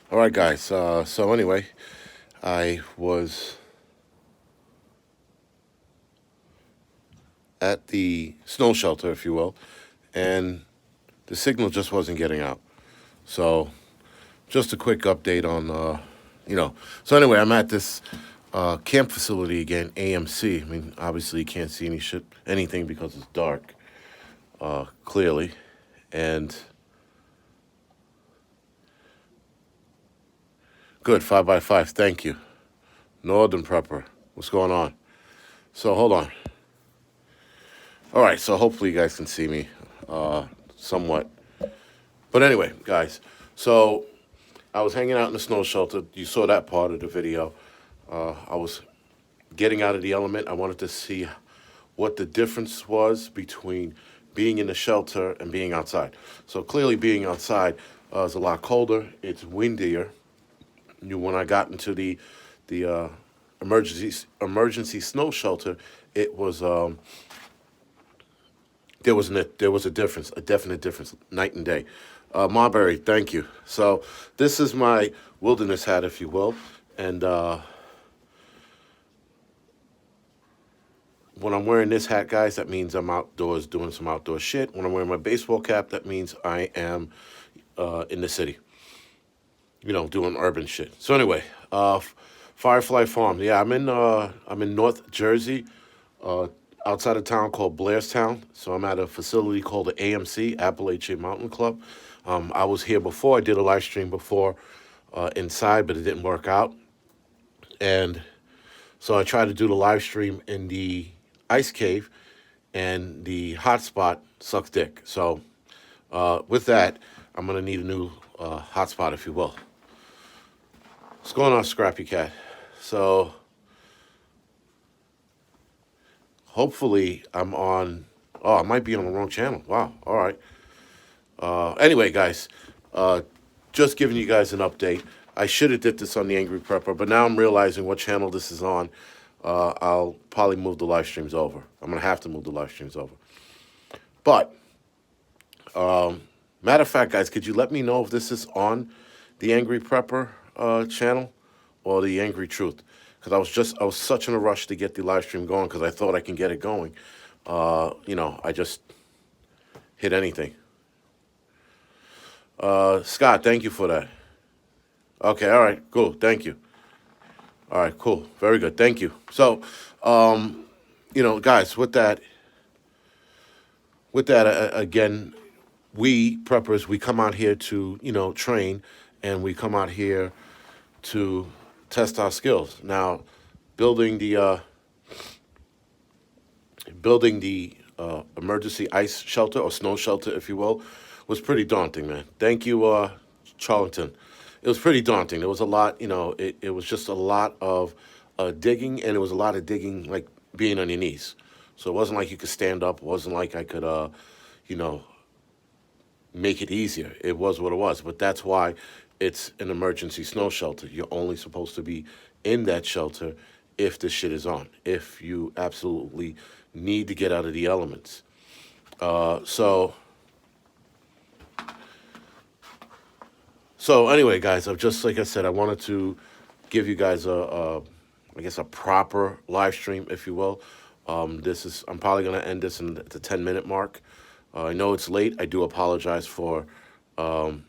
All right, guys. So anyway, I was at the snow shelter, if you will, and the signal just wasn't getting out. So just a quick update on, you know. So anyway, I'm at this camp facility again, AMC. I mean, obviously you can't see anything because it's dark, clearly, and good 5x5. Thank you, Northern Prepper. What's going on? So hold on. All right, so hopefully you guys can see me somewhat. But anyway, guys, so I was hanging out in the snow shelter. You saw that part of the video. I was getting out of the element. I wanted to see what the difference was between being in the shelter and being outside. So clearly, being outside is a lot colder. It's windier. When I got into the emergency snow shelter, it was there was a difference, a definite difference, night and day. Marbury, thank you. So this is my wilderness hat, if you will, and when I'm wearing this hat, guys, that means I'm outdoors doing some outdoor shit. When I'm wearing my baseball cap, that means I am in the city, doing urban shit. So anyway, Firefly Farm. Yeah, I'm in North Jersey, uh, outside a town called Blairstown. So I'm at a facility called the AMC, Appalachian Mountain Club. I was here before. I did a live stream before inside, but it didn't work out. And so I tried to do the live stream in the ice cave, and the hotspot sucks dick. So with that, I'm gonna need a new hotspot, if you will. What's going on, Scrappy Cat? So hopefully I'm on. Oh, I might be on the wrong channel. Wow. All right. Anyway, guys, uh, just giving you guys an update. I should have did this on the Angry Prepper, but now I'm realizing what channel this is on. I'll probably move the live streams over. I'm gonna have to move the live streams over. But matter of fact, guys, could you let me know if this is on the Angry Prepper channel or the Angry Truth? Because I was such in a rush to get the live stream going because I thought I can get it going. I just hit anything. Scott, thank you for that. Okay, all right, cool, thank you. All right, cool, very good, thank you. So, guys, with that again, we preppers, we come out here to train, and we come out here to test our skills. Now, building the emergency ice shelter or snow shelter, if you will, was pretty daunting, man. Thank you, Charlton. It was pretty daunting. There was a lot, it was just a lot of digging, and it was a lot of digging, like being on your knees. So it wasn't like you could stand up. It wasn't like I could, you know, make it easier. It was what it was. But that's why it's an emergency snow shelter. You're only supposed to be in that shelter if the shit is on, if you absolutely need to get out of the elements. So anyway, guys, I've just like I said, I wanted to give you guys I guess a proper live stream, if you will. I'm probably gonna end this in the 10-minute mark. I know it's late. I do apologize for. Um,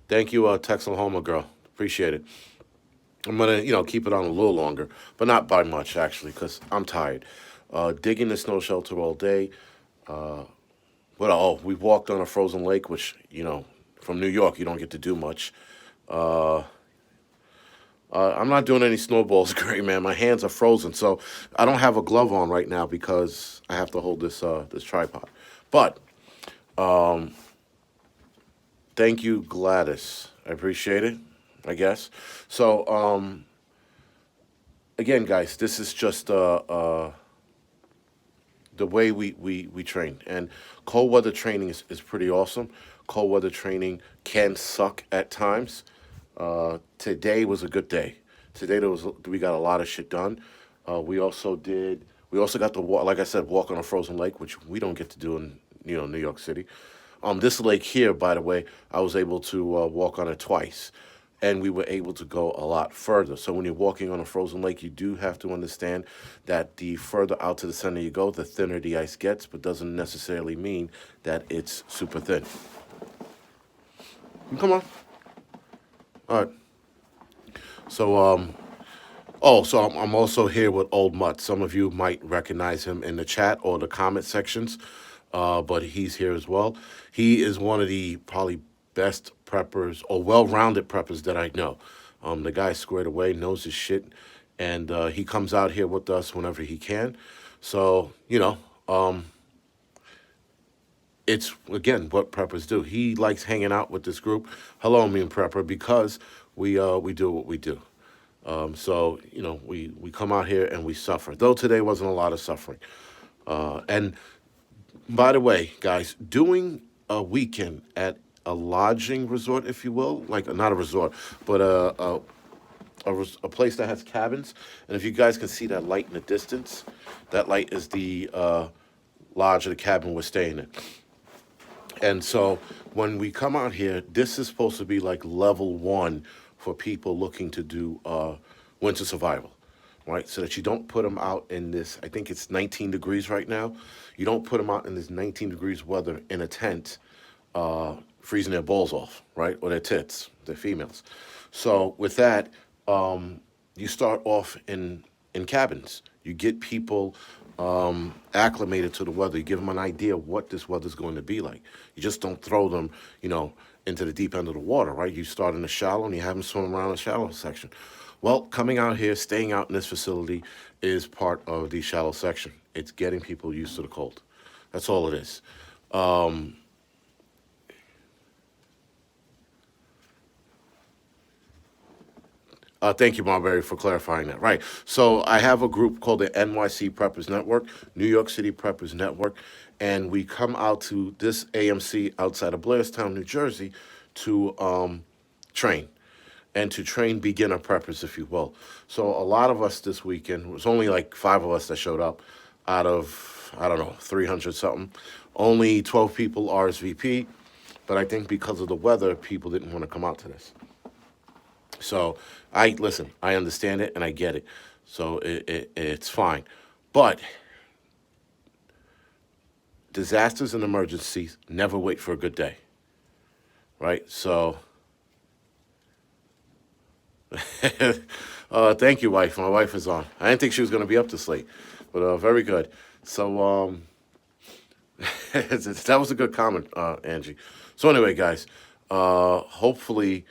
Thank you, Texalhoma girl. Appreciate it. I'm gonna keep it on a little longer, but not by much actually, because I'm tired. Digging the snow shelter all day. We walked on a frozen lake, which from New York you don't get to do much. Uh, I'm not doing any snowballs, great man. My hands are frozen, so I don't have a glove on right now because I have to hold this tripod. But thank you, Gladys. I appreciate it. I guess. So again, guys, this is just the way we train. And cold weather training is pretty awesome. Cold weather training can suck at times. Today was a good day. Today we got a lot of shit done. We also got to walk, like I said, walk on a frozen lake, which we don't get to do in New York City. This lake here, by the way, I was able to walk on it twice, and we were able to go a lot further. So when you're walking on a frozen lake, you do have to understand that the further out to the center you go, the thinner the ice gets, but doesn't necessarily mean that it's super thin. Come on. All right. So, so I'm also here with Old Mutt. Some of you might recognize him in the chat or the comment sections, but he's here as well. He is one of the probably best preppers or well-rounded preppers that I know. The guy's squared away, knows his shit, and he comes out here with us whenever he can. So, it's, again, what preppers do. He likes hanging out with this group. Hello, me and Prepper, because we do what we do. We come out here and we suffer. Though today wasn't a lot of suffering. And by the way, guys, doing a weekend at a lodging resort, if you will, like not a resort, but a place that has cabins. And if you guys can see that light in the distance, that light is the lodge or the cabin we're staying in. And so when we come out here, this is supposed to be like level 1 for people looking to do winter survival, right? So that you don't put them out in this, I think it's 19 degrees right now. You don't put them out in this 19 degrees weather in a tent, freezing their balls off, right? Or their tits, their females. So with that, you start off in cabins. You get people acclimated to the weather. You give them an idea of what this weather's going to be like. You just don't throw them, into the deep end of the water, right? You start in the shallow and you have them swim around the shallow section. Well, coming out here, staying out in this facility is part of the shallow section. It's getting people used to the cold. That's all it is. Thank you, Marbury, for clarifying that. Right. So I have a group called the NYC Preppers Network, New York City Preppers Network, and we come out to this AMC outside of Blairstown, New Jersey, to train and to train beginner preppers, if you will. So a lot of us this weekend, it was only like 5 of us that showed up out of, I don't know, 300 something. Only 12 people RSVP, but I think because of the weather, people didn't want to come out to this. So I understand it and I get it. So it's fine. But disasters and emergencies never wait for a good day. Right? So thank you, wife. My wife is on. I didn't think she was going to be up this late, but very good. So that was a good comment, Angie. So anyway, guys, hopefully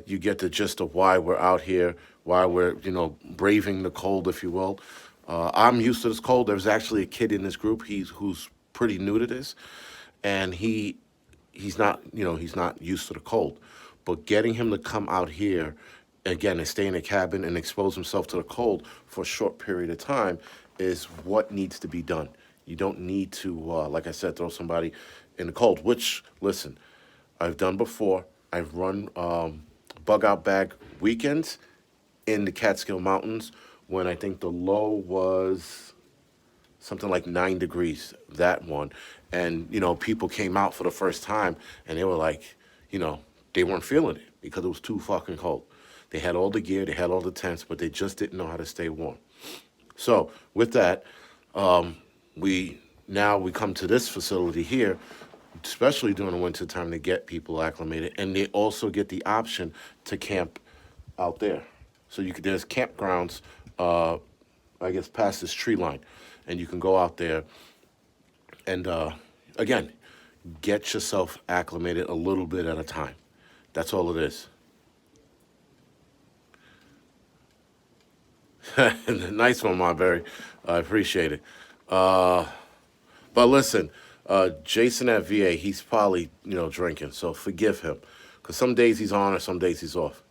you get the gist of why we're out here, why we're, braving the cold, if you will. I'm used to this cold. There's actually a kid in this group. Who's pretty new to this, and he's not, he's not used to the cold. But getting him to come out here again and stay in a cabin and expose himself to the cold for a short period of time is what needs to be done. You don't need to, like I said, throw somebody in the cold. Which, listen, I've done before. I've run bug out bag weekends in the Catskill Mountains when I think the low was something like 9 degrees, that one. And, people came out for the first time and they were like, they weren't feeling it because it was too fucking cold. They had all the gear, they had all the tents, but they just didn't know how to stay warm. So with that, we come to this facility here, especially during the winter time, to get people acclimated, and they also get the option to camp out there. So there's campgrounds, I guess, past this tree line, and you can go out there and again, get yourself acclimated a little bit at a time. That's all it is. Nice one, Marbury. I appreciate it. But listen, Jason at VA, he's probably, drinking, so forgive him. Because some days he's on or some days he's off.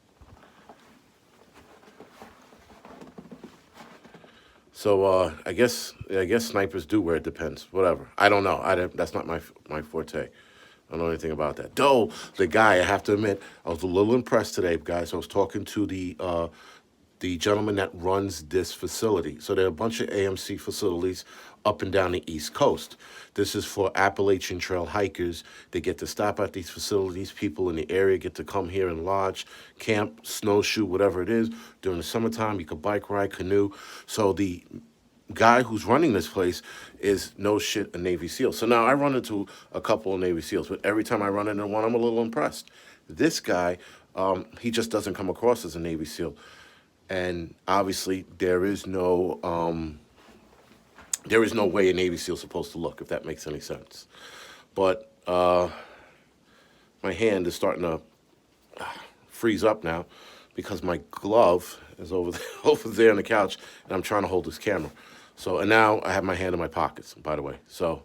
So I guess snipers do wear it depends. Whatever. I don't know. That's not my forte. I don't know anything about that. Though, the guy, I have to admit, I was a little impressed today, guys. I was talking to the the gentleman that runs this facility. So there are a bunch of AMC facilities up and down the East Coast. This is for Appalachian Trail hikers. They get to stop at these facilities. People in the area get to come here and lodge, camp, snowshoe, whatever it is. During the summertime, you could bike ride, canoe. So the guy who's running this place is no shit a Navy SEAL. So now I run into a couple of Navy SEALs, but every time I run into one, I'm a little impressed. This guy, he just doesn't come across as a Navy SEAL. And obviously, there is no way a Navy SEAL's supposed to look, if that makes any sense. But my hand is starting to freeze up now because my glove is over there, over there on the couch, and I'm trying to hold this camera. So, and now I have my hand in my pockets, by the way. So,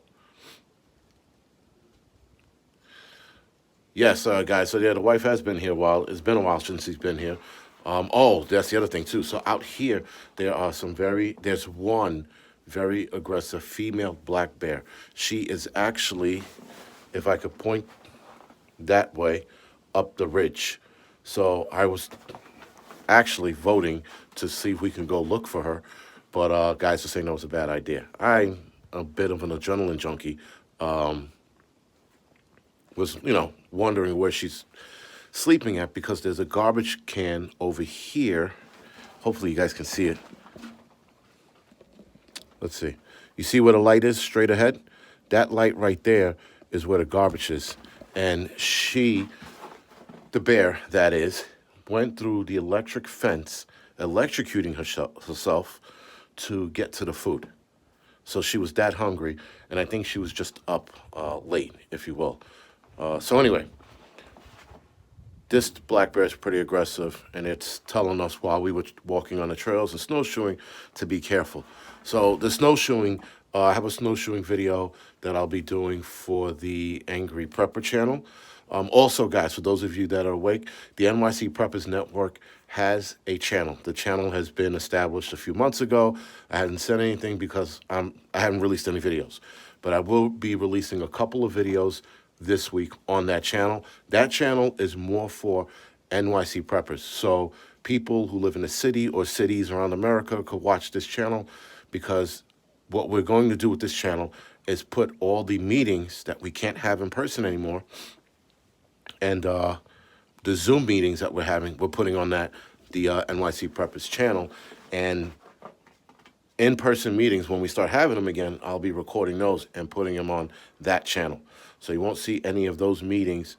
yes, guys. So yeah, the wife has been here a while. It's been a while since she's been here. Oh, that's the other thing too. So out here, there's one very aggressive female black bear. She is actually, if I could point that way, up the ridge. So I was actually voting to see if we can go look for her, but guys are saying that was a bad idea. I'm a bit of an adrenaline junkie. Was wondering where she's sleeping at because there's a garbage can over here. Hopefully you guys can see it. Let's see. You see where the light is straight ahead? That light right there is where the garbage is. And she, the bear that is, went through the electric fence, electrocuting herself to get to the food. So she was that hungry, and I think she was just up late, if you will. So anyway, this black bear is pretty aggressive, and it's telling us while we were walking on the trails and snowshoeing to be careful. So the snowshoeing, I have a snowshoeing video that I'll be doing for the Angryprepper channel. Also, guys, for those of you that are awake, the NYC Preppers Network has a channel. The channel has been established a few months ago. I hadn't said anything because I haven't released any videos. But I will be releasing a couple of videos this week on that channel. That channel is more for NYC Preppers. So people who live in the city or cities around America could watch this channel, because what we're going to do with this channel is put all the meetings that we can't have in person anymore, and the Zoom meetings that we're having, we're putting on the NYC Preppers channel. And in-person meetings, when we start having them again, I'll be recording those and putting them on that channel. So you won't see any of those meetings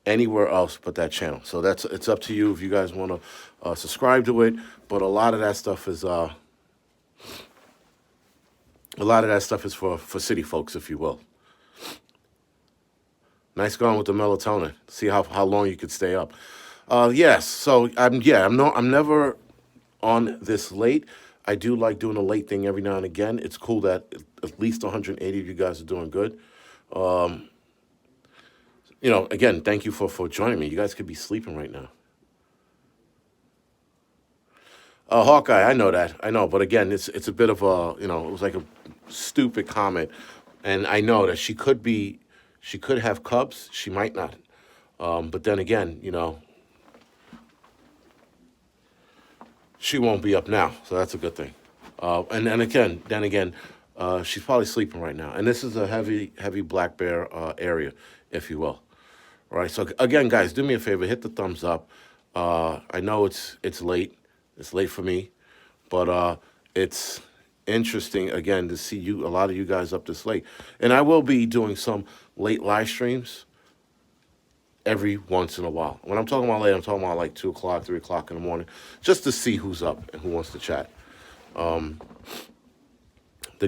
anywhere else but that channel. So it's up to you if you guys want to subscribe to it. But a lot of that stuff is for city folks, if you will. Nice going with the melatonin. See how long you could stay up. Yes. So I'm never on this late. I do like doing a late thing every now and again. It's cool that at least 180 of you guys are doing good. Again, thank you for joining me. You guys could be sleeping right now. Hawkeye, I know that. I know, but again, it's a bit of a, it was like a stupid comment, and I know that she could have cubs. She might not. But then again, she won't be up now, so that's a good thing. And then again, she's probably sleeping right now. And this is a heavy black bear area, if you will. All right. So again, guys, do me a favor, hit the thumbs up. I know it's late. It's late for me, but it's interesting again to see a lot of you guys up this late. And I will be doing some late live streams every once in a while. When I'm talking about late, I'm talking about like 2 o'clock, 3 o'clock in the morning, just to see who's up and who wants to chat. The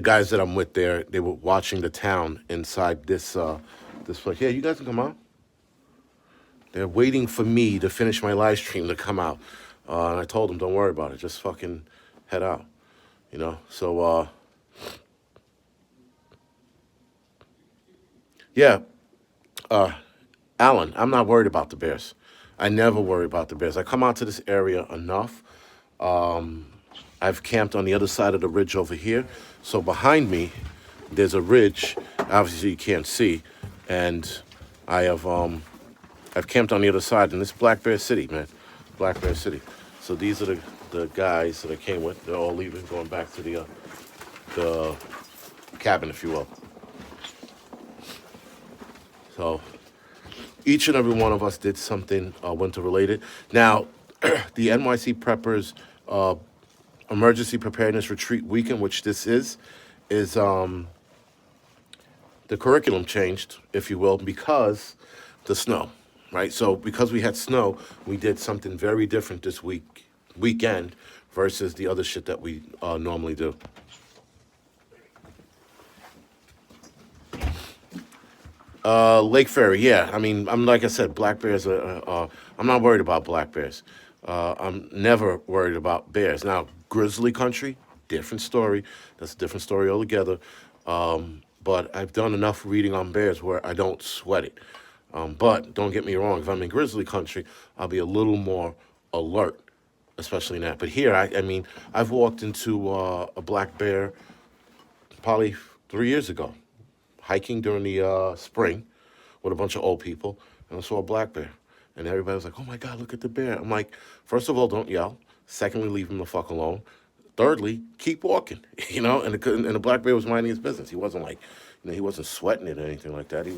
guys that I'm with there, they were watching the town inside this place. Yeah, you guys can come out. They're waiting for me to finish my live stream to come out. And I told them, don't worry about it. Just fucking head out. So, yeah. Alan, I'm not worried about the bears. I never worry about the bears. I come out to this area enough. I've camped on the other side of the ridge over here. So behind me, there's a ridge. Obviously, you can't see. And I've camped on the other side. And this Black Bear City, man. Black Bear City. So these are the guys that I came with. They're all leaving, going back to the cabin, if you will. So each and every one of us did something winter related. Now, the NYC Preppers uh, Emergency Preparedness Retreat Weekend, which this is the curriculum changed, if you will, because the snow, right? So because we had snow, we did something very different this weekend versus the other shit that we normally do. Lake Ferry, yeah. I mean, I'm like I said, black bears are. I'm not worried about black bears. I'm never worried about bears. Now, grizzly country, different story. That's a different story altogether. But I've done enough reading on bears where I don't sweat it. But don't get me wrong, if I'm in grizzly country, I'll be a little more alert, especially in that. But here, I mean, I've walked into a black bear probably 3 years ago, hiking during the spring with a bunch of old people, and I saw a black bear. And everybody was like, "Oh my God, look at the bear!" I'm like, first of all, don't yell. Secondly, leave him the fuck alone. Thirdly, keep walking. And the black bear was minding his business. He wasn't like, he wasn't sweating it or anything like that. He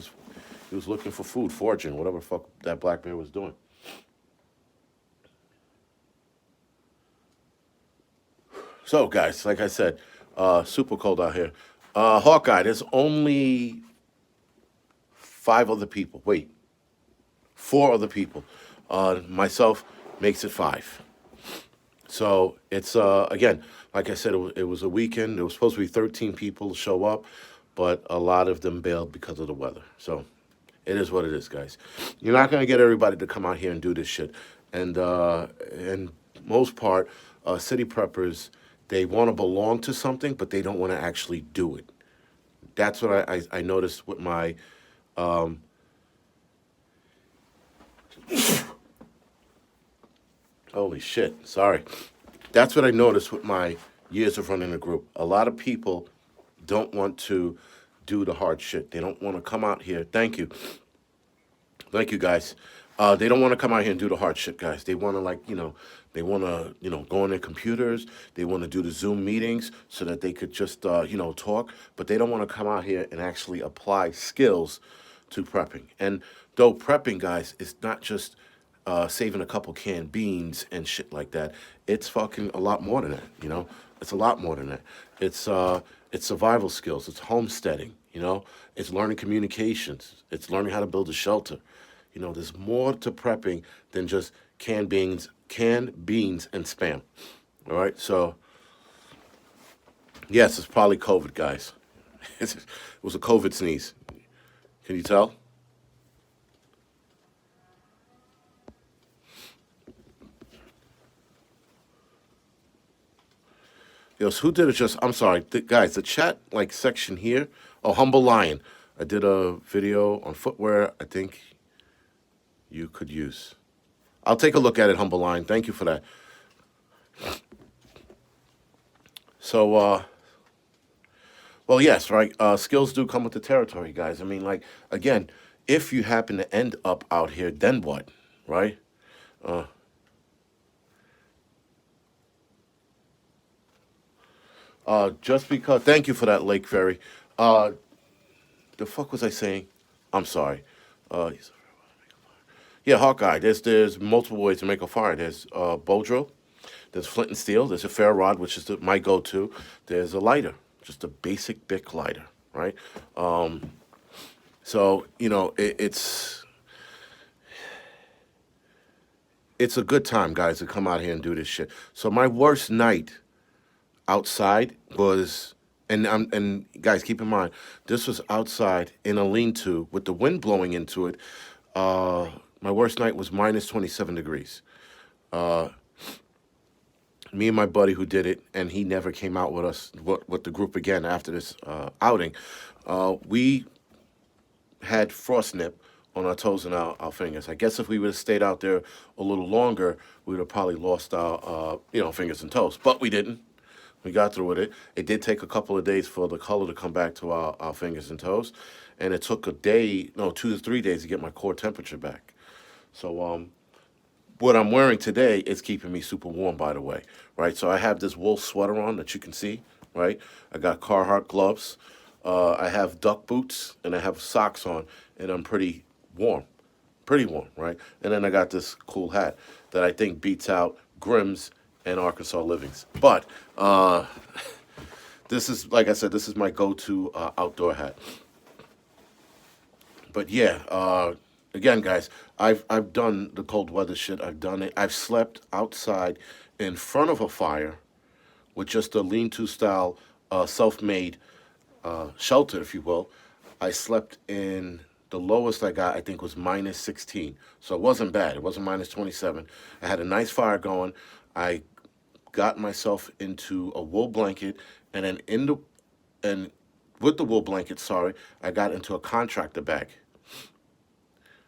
was looking for food, foraging, whatever the fuck that black bear was doing. So, guys, like I said, super cold out here. Hawkeye, there's only five other people. Wait, four other people. Myself makes it five. So it's again, like I said, it was a weekend. There was supposed to be 13 people show up, but a lot of them bailed because of the weather. So it is what it is, guys. You're not gonna get everybody to come out here and do this shit. And most part, city preppers, they want to belong to something, but they don't want to actually do it. That's what I noticed with my holy shit, sorry. That's what I noticed with my years of running a group. A lot of people don't want to do the hard shit. They don't want to come out here. Thank you. Thank you, guys. They don't want to come out here and do the hard shit, guys. They want to, like, they want to, go on their computers. They want to do the Zoom meetings so that they could just, talk. But they don't want to come out here and actually apply skills to prepping. And though prepping, guys, is not just saving a couple canned beans and shit like that. It's fucking a lot more than that. It's a lot more than that. It's survival skills. It's homesteading. It's learning communications. It's learning how to build a shelter. There's more to prepping than just canned beans, and spam. All right, so yes, it's probably COVID, guys. It was a COVID sneeze. Can you tell? Yes, who did it just? I'm sorry, guys, the chat like section here. Oh, Humble Lion. I did a video on footwear. I think you could use. I'll take a look at it, Humble Lion. Thank you for that. So, well, yes, right. Skills do come with the territory, guys. I mean, like, again, if you happen to end up out here, then what, right? Just because. Thank you for that, Lake Ferry. Uh, the fuck was I saying? I'm sorry. Uh, yeah, Hawkeye. There's multiple ways to make a fire. There's bow drill. There's flint and steel. There's a ferro rod, which is my go-to. There's a lighter, just a basic Bic lighter, right? So it's a good time, guys, to come out here and do this shit. So my worst night outside was, and guys, keep in mind, this was outside in a lean-to with the wind blowing into it. Uh, my worst night was minus 27 degrees. Uh, Me and my buddy who did it, and he never came out with us with the group again after this outing. We had frost nip on our toes and our fingers. I guess if we would have stayed out there a little longer, we would have probably lost our fingers and toes. But we didn't. We got through with it. It did take a couple of days for the color to come back to our fingers and toes, and it took a day, no, 2 to 3 days to get my core temperature back. So what I'm wearing today is keeping me super warm, by the way, right? So I have this wool sweater on that you can see, right? I got Carhartt gloves. I have duck boots, and I have socks on, and I'm pretty warm, right? And then I got this cool hat that I think beats out Grimm's and Arkansas Livings. But this is, like I said, this is my go-to outdoor hat. But yeah, again, guys, I've done the cold weather shit. I've done it. I've slept outside in front of a fire with just a lean-to style, self-made shelter, if you will. I slept in the lowest I got, I think, was minus 16. So it wasn't bad. It wasn't minus 27. I had a nice fire going. I got myself into a wool blanket, and then and with the wool blanket, sorry, I got into a contractor bag.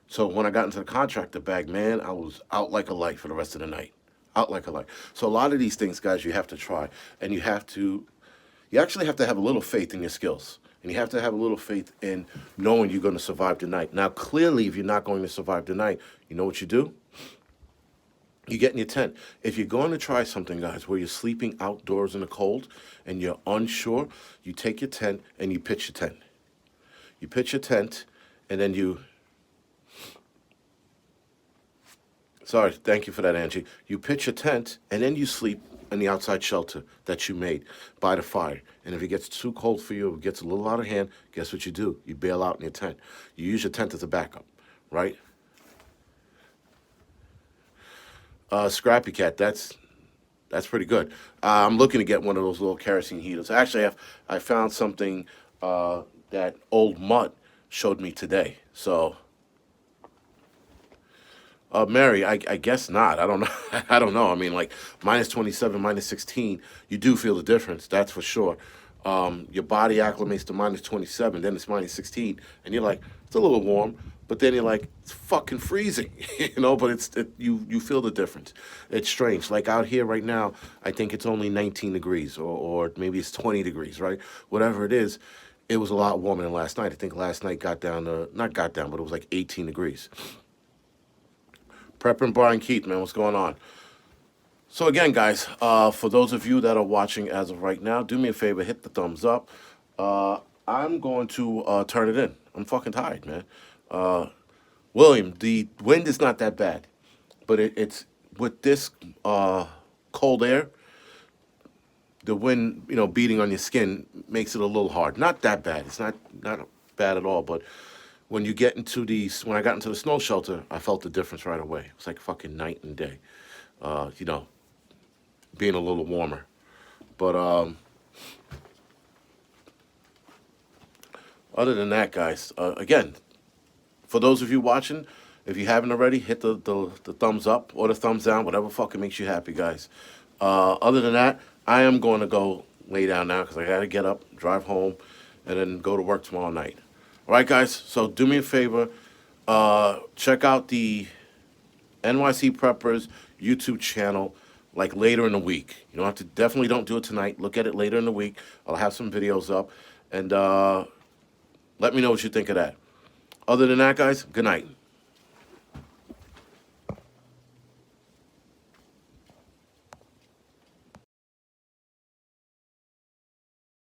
So when I got into the contractor bag, man, I was out like a light for the rest of the night. Out like a light. So a lot of these things, guys, you have to try. And you actually have to have a little faith in your skills. And you have to have a little faith in knowing you're going to survive the night. Now, clearly, if you're not going to survive the night, you know what you do? You get in your tent. If you're going to try something, guys, where you're sleeping outdoors in the cold and you're unsure, you take your tent and you pitch your tent. You pitch your tent, and then sorry, thank you for that, Angie. You pitch your tent, and then you sleep in the outside shelter that you made by the fire. And if it gets too cold for you, if it gets a little out of hand, guess what you do? You bail out in your tent. You use your tent as a backup, right? Scrappy Cat, that's pretty good. I'm looking to get one of those little kerosene heaters. Actually, I found something that Old Mutt showed me today. So, Mary, I guess not. I don't know. I don't know. I mean, like minus 27, minus 16, you do feel the difference. That's for sure. Your body acclimates to minus 27, then it's minus 16, and you're like, it's a little warm. But then you're like, it's fucking freezing, But you feel the difference. It's strange. Like out here right now, I think it's only 19 degrees, or maybe it's 20 degrees, right? Whatever it is, it was a lot warmer than last night. I think last night not got down, but it was like 18 degrees. Prepper and Brian Keith, man, what's going on? So again, guys, for those of you that are watching as of right now, do me a favor, hit the thumbs up. I'm going to turn it in. I'm fucking tired, man. William, the wind is not that bad, but it's with this cold air, the wind, beating on your skin makes it a little hard. Not that bad. It's not bad at all, but when when I got into the snow shelter, I felt the difference right away. It's like fucking night and day, being a little warmer. But other than that, guys, again, for those of you watching, if you haven't already, hit the thumbs up or the thumbs down, whatever fucking makes you happy, guys. Other than that, I am going to go lay down now because I got to get up, drive home, and then go to work tomorrow night. All right, guys, so do me a favor. Check out the NYC Preppers YouTube channel like later in the week. You don't have to, definitely don't do it tonight. Look at it later in the week. I'll have some videos up, and let me know what you think of that. Other than that, guys, good night.